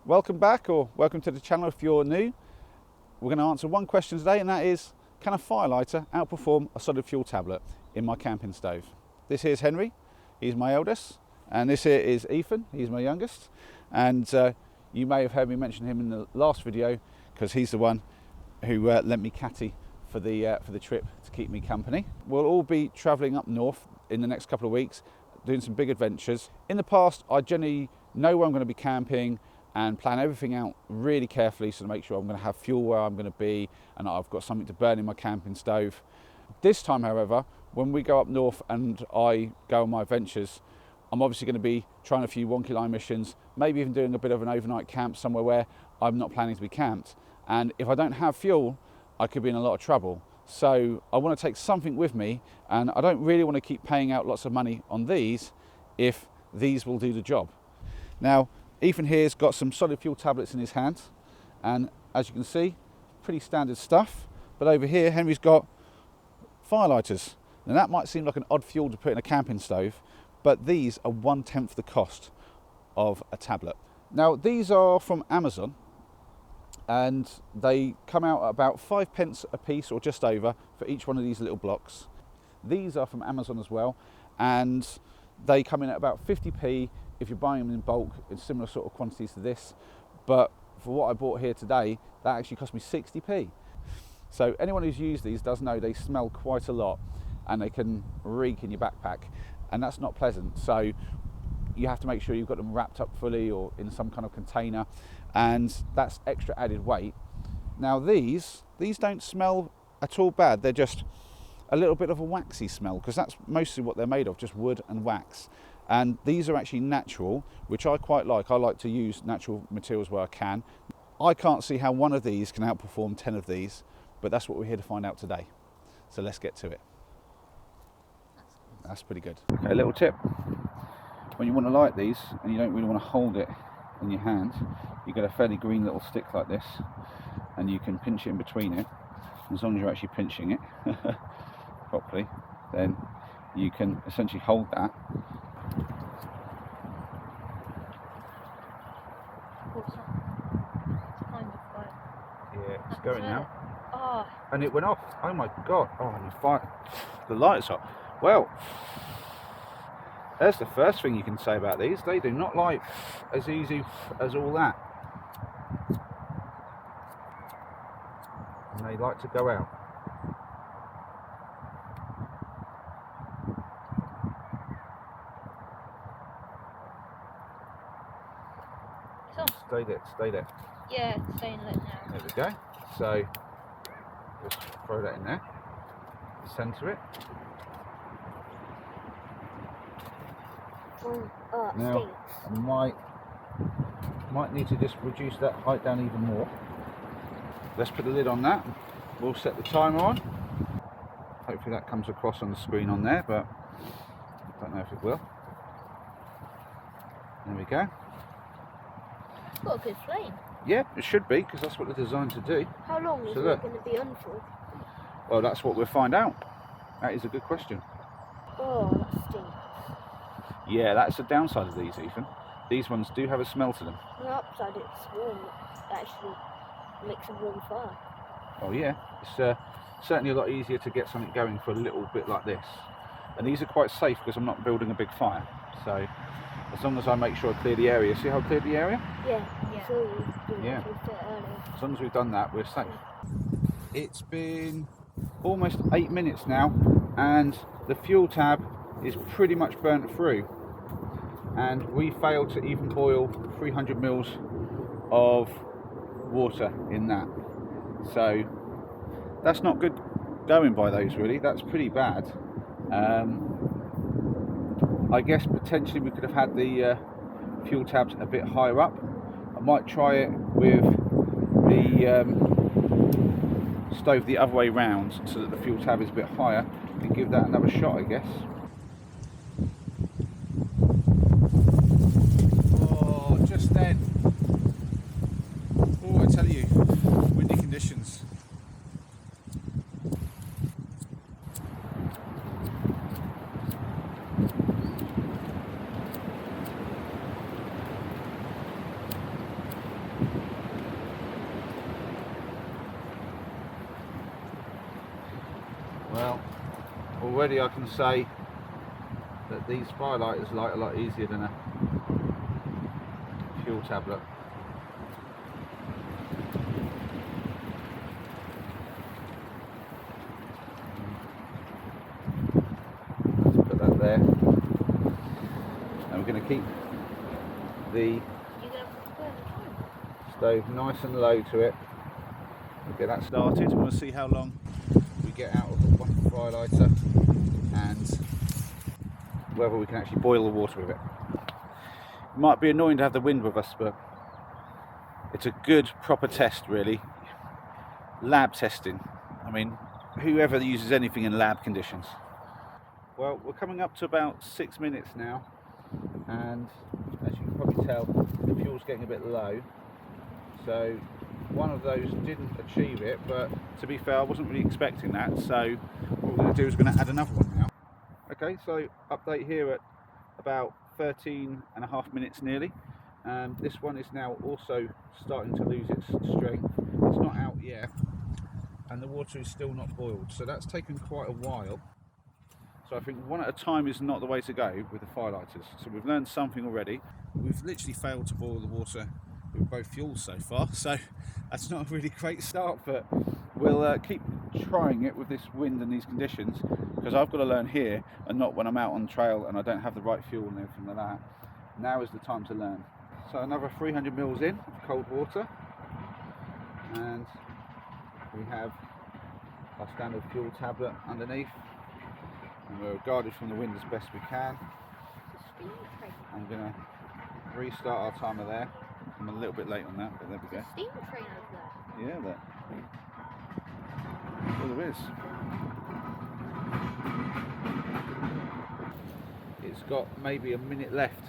Welcome back, or welcome to the channel if you're new. We're going to answer one question today, and that is, can a firelighter outperform a solid fuel tablet in my camping stove? This here's Henry, he's my eldest, and this here is Ethan, he's my youngest. And you may have heard me mention him in the last video because he's the one who lent me Catty for the trip to keep me company. We'll all be travelling up north in the next couple of weeks, doing some big adventures. In the past, I generally know where I'm going to be camping and plan everything out really carefully so to make sure I'm going to have fuel where I'm going to be and I've got something to burn in my camping stove. This time, however, when we go up north and I go on my adventures, I'm obviously going to be trying a few wonky line missions, maybe even doing a bit of an overnight camp somewhere where I'm not planning to be camped. And if I don't have fuel, I could be in a lot of trouble. So I want to take something with me, and I don't really want to keep paying out lots of money on these if these will do the job. Now, Ethan here's got some solid fuel tablets in his hand, and as you can see, pretty standard stuff. But over here, Henry's got firelighters. Now that might seem like an odd fuel to put in a camping stove, but these are 1/10 the cost of a tablet. Now these are from Amazon, and they come out at about 5p a piece or just over for each one of these little blocks. These are from Amazon as well, and they come in at about 50p if you're buying them in bulk in similar sort of quantities to this. But for what I bought here today, that actually cost me 60p. So anyone who's used these does know they smell quite a lot and they can reek in your backpack, and that's not pleasant. So you have to make sure you've got them wrapped up fully or in some kind of container, and that's extra added weight. Now these don't smell at all bad. They're just a little bit of a waxy smell, because that's mostly what they're made of, just wood and wax. And these are actually natural, which I quite like. I like to use natural materials where I can. I can't see how one of these can outperform 10 of these, but that's what we're here to find out today. So let's get to it. That's pretty good. Okay, a little tip. When you want to light these and you don't really want to hold it in your hand, you get a fairly green little stick like this, and you can pinch it in between it. As long as you're actually pinching it properly, then you can essentially hold that. Yeah, it's going now. Oh. And it went off. Oh my god. Oh, and the lights off. Well, there's the first thing you can say about these. They do not light as easy as all that. And they like to go out. Stay there. Yeah, it's staying lit now. There we go. So just throw that in there. Centre it. Now I might need to just reduce that height down even more. Let's put the lid on that. We'll set the timer on. Hopefully that comes across on the screen on there, but I don't know if it will. There we go. It's got a good flame. Yeah, it should be, because that's what they're designed to do. How long is it going to be on for? Well, that's what we'll find out. That is a good question. Oh, that stinks. Yeah, that's the downside of these, Ethan. These ones do have a smell to them. On the upside, it's warm. It actually makes a warm fire. Oh yeah, it's certainly a lot easier to get something going for a little bit like this. And these are quite safe because I'm not building a big fire. So as long as I make sure I clear the area. See how I cleared the area? Yeah. So yeah. As long as we've done that, we're safe. It's been almost 8 minutes now, and the fuel tab is pretty much burnt through, and we failed to even boil 300 mils of water in that. So that's not good going by those, really. That's pretty bad. I guess potentially we could have had the fuel tabs a bit higher up. I might try it with the stove the other way round so that the fuel tab is a bit higher, and give that another shot, I guess. Oh, just then. Oh, I tell you, windy conditions. Well, already I can say that these firelighters light a lot easier than a fuel tablet. Let's put that there. And we're going to keep the You gonna burn the time? stove nice and low to it. We'll get that started. We want to see how long we get out of the one firelighter and whether we can actually boil the water with it. It might be annoying to have the wind with us, but it's a good proper test really. Lab testing. I mean, whoever uses anything in lab conditions. Well, we're coming up to about 6 minutes now, and as you can probably tell, the fuel's getting a bit low. So one of those didn't achieve it, but to be fair, I wasn't really expecting that. So what we're going to do is we're going to add another one now. Okay, so update here at about 13.5 minutes nearly, and this one is now also starting to lose its strength. It's not out yet, and the water is still not boiled, so that's taken quite a while. So I think one at a time is not the way to go with the firelighters. So we've learned something already. We've literally failed to boil the water with both fuels so far, so that's not a really great start, but we'll keep trying it with this wind and these conditions, because I've got to learn here and not when I'm out on trail and I don't have the right fuel and everything like that. Now is the time to learn. So another 300 mils in of cold water, and we have our standard fuel tablet underneath, and we're guarded from the wind as best we can. Steam train. I'm going to restart our timer there. I'm a little bit late on that, but there we go. Steam train over there. Yeah, that. Well, there is. It's got maybe a minute left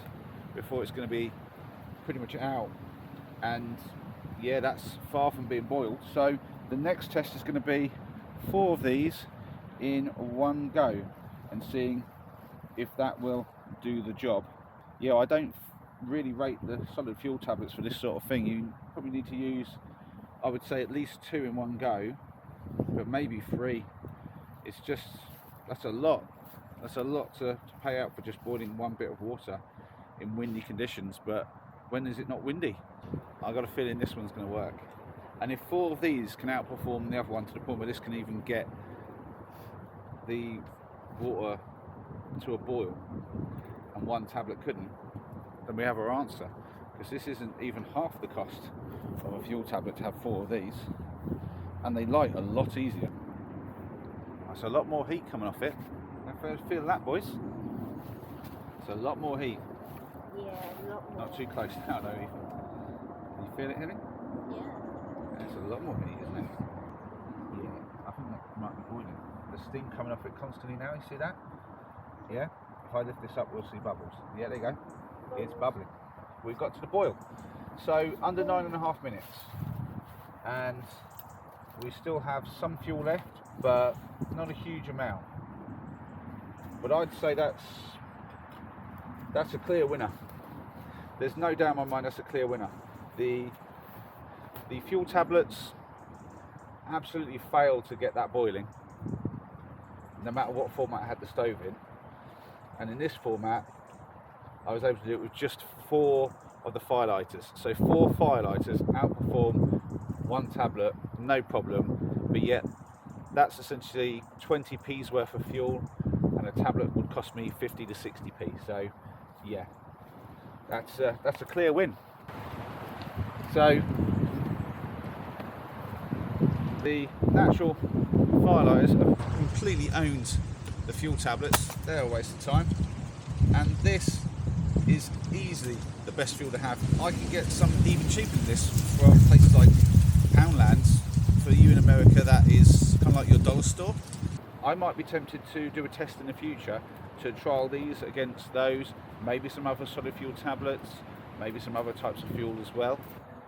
before it's going to be pretty much out, and yeah, that's far from being boiled. So the next test is going to be 4 of these in one go and seeing if that will do the job. Yeah, I don't really rate the solid fuel tablets for this sort of thing. You probably need to use, I would say, at least 2 in one go, but maybe 3. It's just, that's a lot to pay out for just boiling one bit of water in windy conditions. But when is it not windy? I've got a feeling this one's going to work, and if 4 of these can outperform the other one to the point where this can even get the water to a boil and one tablet couldn't, then we have our answer, because this isn't even half the cost of a fuel tablet to have 4 of these, and they light a lot easier. That's a lot more heat coming off it. Feel that, boys? It's a lot more heat. Yeah, a lot more. Not too close now though, Ethan. Can you feel it, Henry? Yeah. It's a lot more heat, isn't it? Yeah, I think that might be boiling. The steam coming off it constantly now, you see that? Yeah? If I lift this up, we'll see bubbles. Yeah, there you go. It's bubbling. We've got to the boil. So under 9.5 minutes. And we still have some fuel left, but not a huge amount. But I'd say that's a clear winner. There's no doubt in my mind that's a clear winner. The fuel tablets absolutely failed to get that boiling, no matter what format I had the stove in. And in this format, I was able to do it with just 4 of the firelighters. So 4 firelighters outperform one tablet, no problem. But yet, that's essentially 20p's worth of fuel, and a tablet would cost me 50 to 60p. So, yeah, that's a clear win. So the natural firelighters have completely owned the fuel tablets. They're a waste of time, and this is easily the best fuel to have. I can get some even cheaper than this from places like Poundlands. For you in America, that is kind of like your dollar store. I might be tempted to do a test in the future to trial these against those, maybe some other solid fuel tablets, maybe some other types of fuel as well.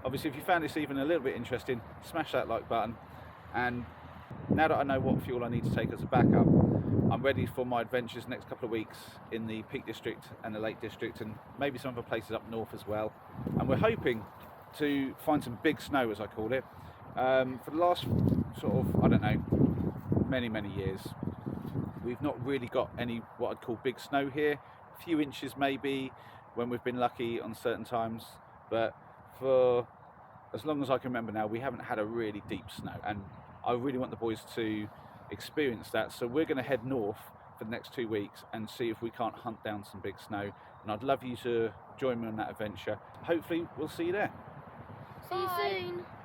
Obviously, if you found this even a little bit interesting, smash that like button. And now that I know what fuel I need to take as a backup, I'm ready for my adventures next couple of weeks in the Peak District and the Lake District, and maybe some other places up north as well. And we're hoping to find some big snow, as I call it. For the last sort of, I don't know, many years, We've not really got any what I'd call big snow here. A few inches maybe when we've been lucky on certain times, but for as long as I can remember now, we haven't had a really deep snow, and I really want the boys to experience that. So we're going to head north for the next 2 weeks and see if we can't hunt down some big snow, and I'd love you to join me on that adventure. Hopefully we'll see you there. See you soon.